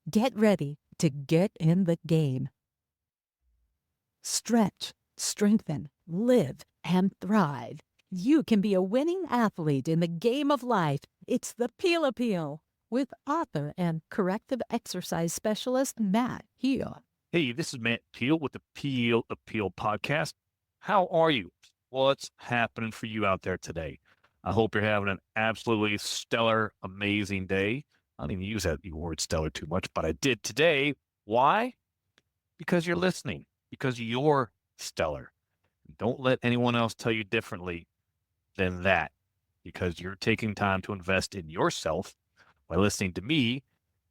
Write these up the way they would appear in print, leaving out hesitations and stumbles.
Get ready to get in the game. Stretch, strengthen, live, and thrive. You can be a winning athlete in the game of life. It's the Peel Appeal with author and corrective exercise specialist Matt Heel. Hey, this is Matt Peel with the Peel Appeal podcast. How are you? What's happening for you out there today? I hope you're having an absolutely stellar, amazing day. I don't even use that word stellar too much, but I did today. Why? Because you're listening, because you're stellar. Don't let anyone else tell you differently than that, because you're taking time to invest in yourself by listening to me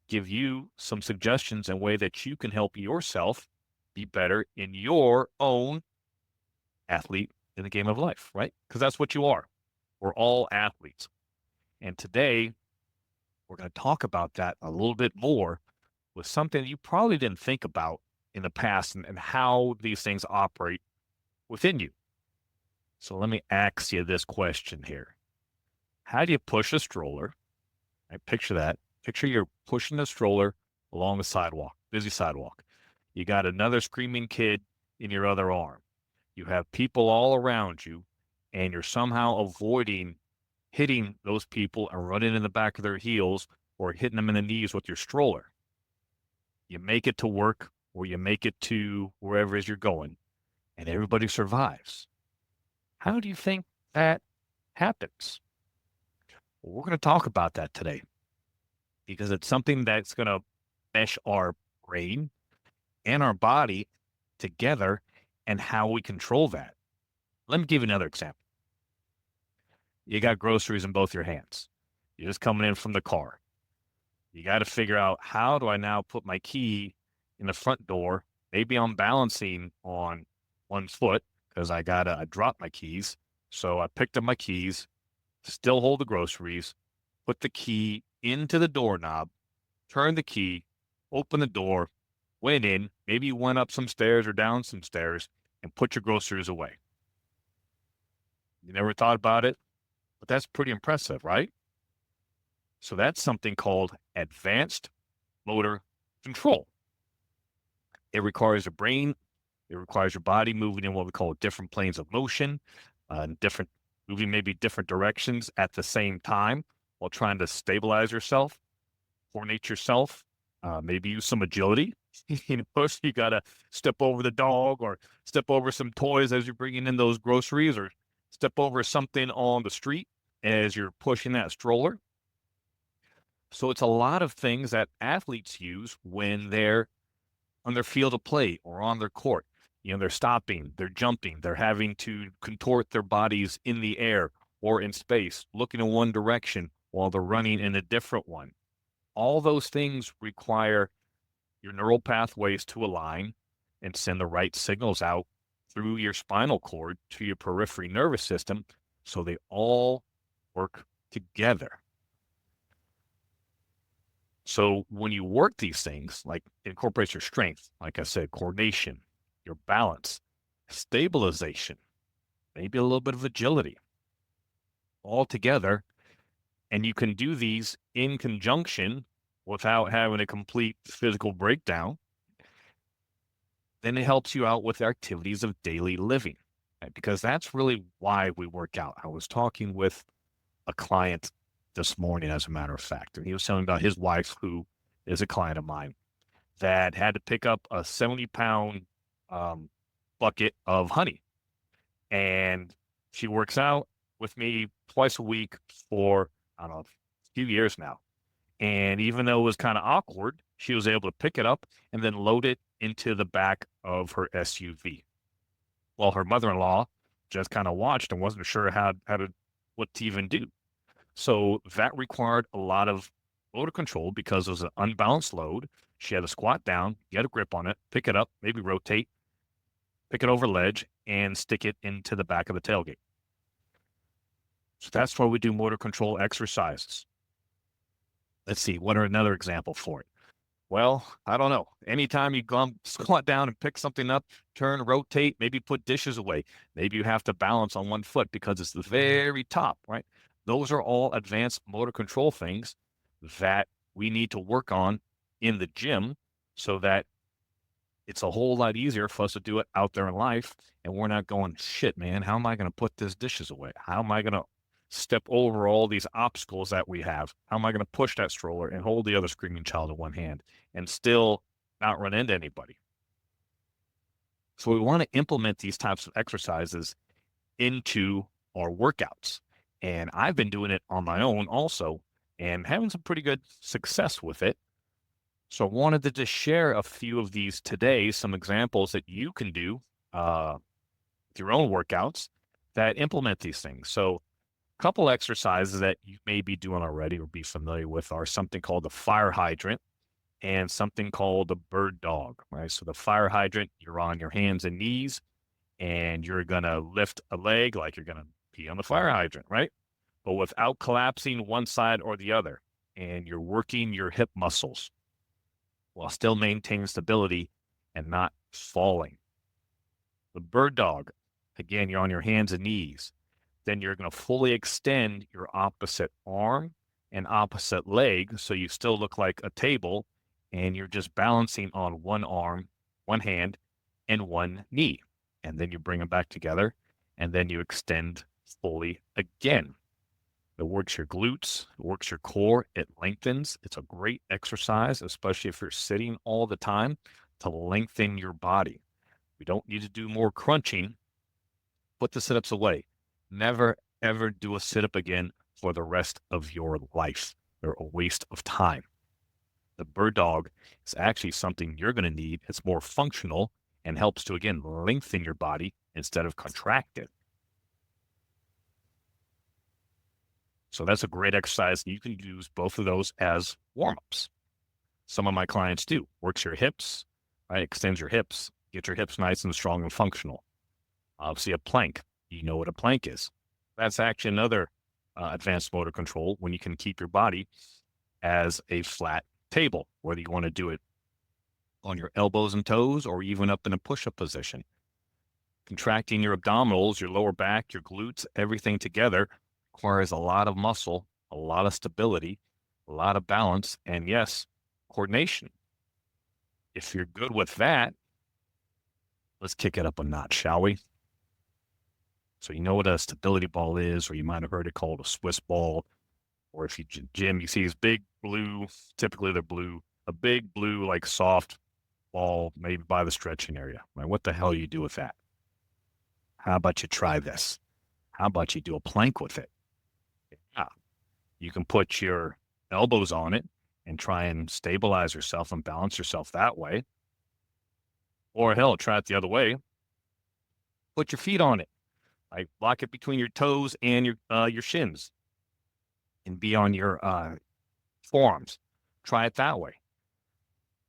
give you some suggestions and way that you can help yourself be better in your own athlete in the game of life, right? Because that's what you are. We're all athletes. And today, we're going to talk about that a little bit more with something you probably didn't think about in the past and how these things operate within you. So let me ask you this question here. How do you push a stroller? I picture that. Picture you're pushing a stroller along the sidewalk, busy sidewalk. You got another screaming kid in your other arm. You have people all around you, and you're somehow avoiding hitting those people and running in the back of their heels or hitting them in the knees with your stroller. You make it to work or you make it to wherever it is you're going, and everybody survives. How do you think that happens? Well, we're going to talk about that today because it's something that's going to mesh our brain and our body together and how we control that. Let me give you another example. You got groceries in both your hands. You're just coming in from the car. You got to figure out, how do I now put my key in the front door? Maybe I'm balancing on one foot because I dropped my keys. So I picked up my keys, still hold the groceries, put the key into the doorknob, turn the key, open the door, went in, maybe you went up some stairs or down some stairs and put your groceries away. You never thought about it, but that's pretty impressive, right? So that's something called advanced motor control. It requires your brain, it requires your body moving in what we call different planes of motion, moving maybe different directions at the same time while trying to stabilize yourself, coordinate yourself, maybe use some agility. You got to step over the dog or step over some toys as you're bringing in those groceries or step over something on the street as you're pushing that stroller. So it's a lot of things that athletes use when they're on their field of play or on their court. They're stopping, they're jumping, they're having to contort their bodies in the air or in space, looking in one direction while they're running in a different one. All those things require your neural pathways to align and send the right signals out through your spinal cord to your periphery nervous system so they all work together. So when you work these things, like it incorporates your strength, like I said, coordination, your balance, stabilization, maybe a little bit of agility, all together. And you can do these in conjunction without having a complete physical breakdown. Then it helps you out with activities of daily living, right? Because that's really why we work out. I was talking with a client this morning, as a matter of fact, and he was telling me about his wife, who is a client of mine, that had to pick up a 70-pound bucket of honey. And she works out with me twice a week for, I don't know, a few years now. And even though it was kind of awkward, she was able to pick it up and then load it into the back of her SUV. Well, her mother-in-law just kind of watched and wasn't sure what to even do. So that required a lot of motor control because it was an unbalanced load. She had to squat down, get a grip on it, pick it up, maybe rotate, pick it over ledge, and stick it into the back of the tailgate. So that's why we do motor control exercises. Let's see, what are another example for it? Well, I don't know. Anytime you squat down and pick something up, turn, rotate, maybe put dishes away. Maybe you have to balance on one foot because it's the very top, right? Those are all advanced motor control things that we need to work on in the gym so that it's a whole lot easier for us to do it out there in life. And we're not going, shit, man, how am I going to put this dishes away? How am I going to step over all these obstacles that we have? How am I going to push that stroller and hold the other screaming child in one hand and still not run into anybody? So we want to implement these types of exercises into our workouts. And I've been doing it on my own also and having some pretty good success with it. So I wanted to just share a few of these today, some examples that you can do with your own workouts that implement these things. So a couple exercises that you may be doing already or be familiar with are something called the fire hydrant and something called the bird dog, right? So the fire hydrant, you're on your hands and knees and you're going to lift a leg like you're going to pee on the fire hydrant, right? But without collapsing one side or the other. And you're working your hip muscles while still maintaining stability and not falling. The bird dog, again, you're on your hands and knees. Then you're going to fully extend your opposite arm and opposite leg so you still look like a table and you're just balancing on one arm, one hand, and one knee. And then you bring them back together and then you extend fully again. It works your glutes, it works your core, it lengthens. It's a great exercise, especially if you're sitting all the time, to lengthen your body. We don't need to do more crunching. Put the sit ups away. Never, ever do a sit up again for the rest of your life. They're a waste of time. The bird dog is actually something you're going to need. It's more functional and helps to, again, lengthen your body instead of contract it. So that's a great exercise. You can use both of those as warm-ups. Some of my clients do. Works your hips, right? Extends your hips, get your hips nice and strong and functional. Obviously, a plank. You know what a plank is. That's actually another advanced motor control when you can keep your body as a flat table, whether you want to do it on your elbows and toes or even up in a push-up position. Contracting your abdominals, your lower back, your glutes, everything together requires a lot of muscle, a lot of stability, a lot of balance, and yes, coordination. If you're good with that, let's kick it up a notch, shall we? So you know what a stability ball is, or you might have heard it called a Swiss ball, or if you gym, you see these big blue, typically they're blue, a big blue, like soft ball, maybe by the stretching area. Right? What the hell do you do with that? How about you try this? How about you do a plank with it? Yeah. You can put your elbows on it and try and stabilize yourself and balance yourself that way. Or hell, try it the other way. Put your feet on it. Like lock it between your toes and your shins and be on your forearms. Try it that way.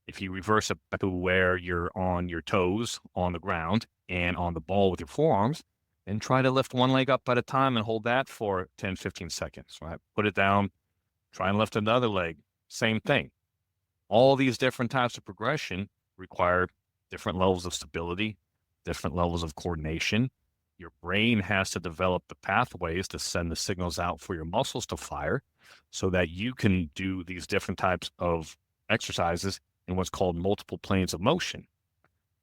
If you reverse it back to where you're on your toes on the ground and on the ball with your forearms, then try to lift one leg up at a time and hold that for 10, 15 seconds, right? Put it down, try and lift another leg. Same thing. All these different types of progression require different levels of stability, different levels of coordination. Your brain has to develop the pathways to send the signals out for your muscles to fire so that you can do these different types of exercises in what's called multiple planes of motion,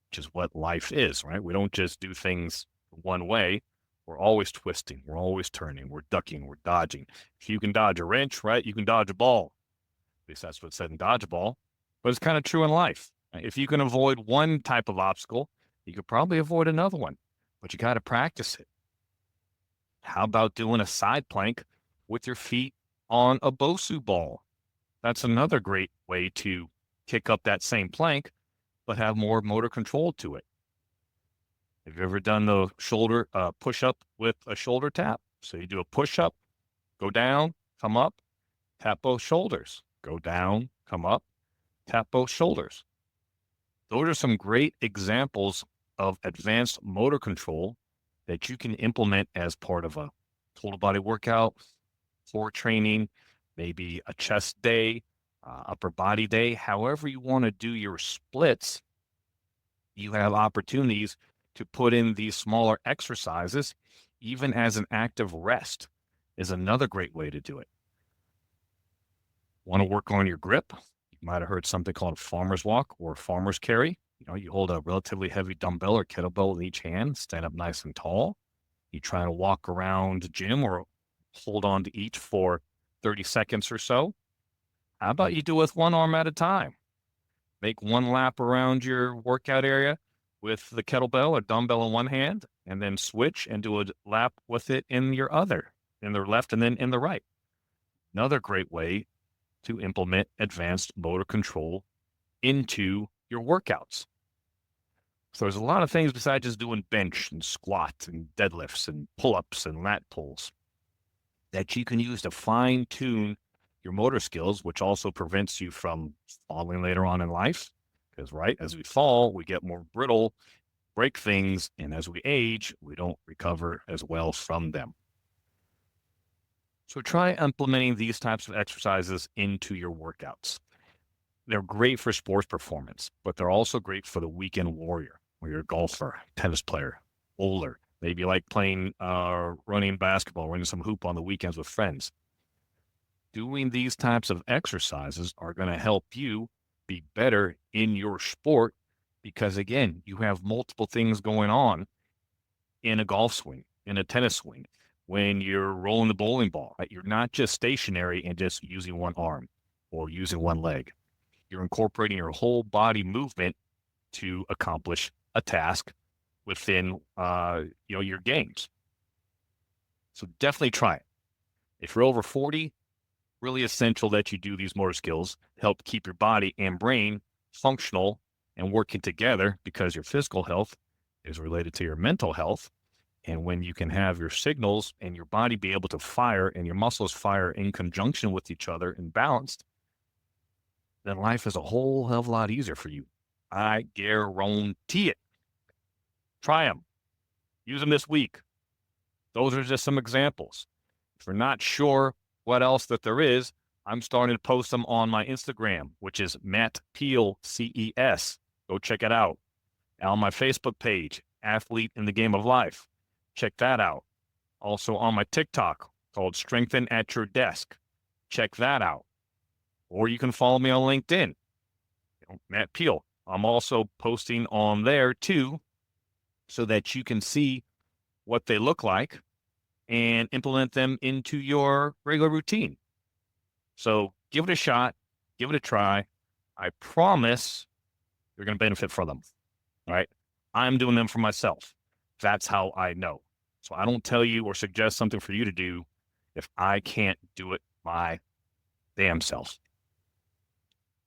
which is what life is, right? We don't just do things one way. We're always twisting. We're always turning. We're ducking. We're dodging. If you can dodge a wrench, right, you can dodge a ball. At least that's what's said in dodgeball. But it's kind of true in life. Right? If you can avoid one type of obstacle, you could probably avoid another one, but you got to practice it. How about doing a side plank with your feet on a Bosu ball? That's another great way to kick up that same plank, but have more motor control to it. Have you ever done the shoulder push up with a shoulder tap? So you do a push up, go down, come up, tap both shoulders, go down, come up, tap both shoulders. Those are some great examples of advanced motor control that you can implement as part of a total body workout, core training, maybe a chest day, upper body day, however you want to do your splits. You have opportunities to put in these smaller exercises, even as an active rest is another great way to do it. Want to work on your grip? You You might have heard something called a farmer's walk or farmer's carry. You hold a relatively heavy dumbbell or kettlebell in each hand, stand up nice and tall. You try to walk around the gym or hold on to each for 30 seconds or so. How about you do it with one arm at a time? Make one lap around your workout area with the kettlebell or dumbbell in one hand, and then switch and do a lap with it in the left and then in the right. Another great way to implement advanced motor control into your workouts. So there's a lot of things besides just doing bench and squats and deadlifts and pull-ups and lat pulls that you can use to fine-tune your motor skills, which also prevents you from falling later on in life. Because, right, as we fall, we get more brittle, break things, and as we age, we don't recover as well from them. So try implementing these types of exercises into your workouts. They're great for sports performance, but they're also great for the weekend warrior, or you're a golfer, tennis player, bowler. Maybe you like playing running basketball, running some hoop on the weekends with friends. Doing these types of exercises are going to help you be better in your sport because, again, you have multiple things going on in a golf swing, in a tennis swing, when you're rolling the bowling ball. Right? You're not just stationary and just using one arm or using one leg. You're incorporating your whole body movement to accomplish a task within your games. So definitely try it. If you're over 40, really essential that you do these motor skills to help keep your body and brain functional and working together because your physical health is related to your mental health. And when you can have your signals and your body be able to fire and your muscles fire in conjunction with each other and balanced, then life is a whole hell of a lot easier for you. I guarantee it. Try them. Use them this week. Those are just some examples. If you're not sure what else that there is, I'm starting to post them on my Instagram, which is Matt Peel CES. Go check it out. And on my Facebook page, Athlete in the Game of Life. Check that out. Also on my TikTok called Strengthen at Your Desk. Check that out. Or you can follow me on LinkedIn, Matt Peel. I'm also posting on there too, so that you can see what they look like and implement them into your regular routine. So give it a shot, give it a try. I promise you're going to benefit from them. All right. I'm doing them for myself. That's how I know. So I don't tell you or suggest something for you to do if I can't do it my damn self.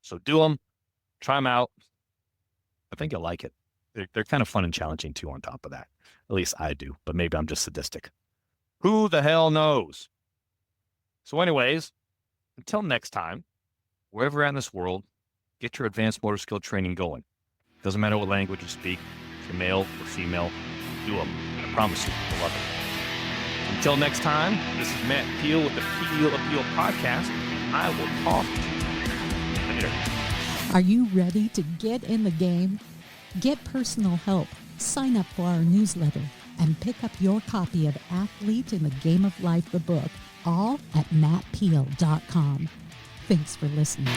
So do them, try them out. I think you'll like it. They're kind of fun and challenging too on top of that. At least I do, but maybe I'm just sadistic. Who the hell knows? So anyways, until next time, wherever you're at in this world, get your advanced motor skill training going. Doesn't matter what language you speak, if you're male or female, do them. I promise you, you'll love it. Until next time, this is Matt Peel with the Peel Appeal Podcast. I will talk to you later. Are you ready to get in the game? Get personal help, sign up for our newsletter, and pick up your copy of Athlete in the Game of Life, the book, all at mattpeel.com. Thanks for listening.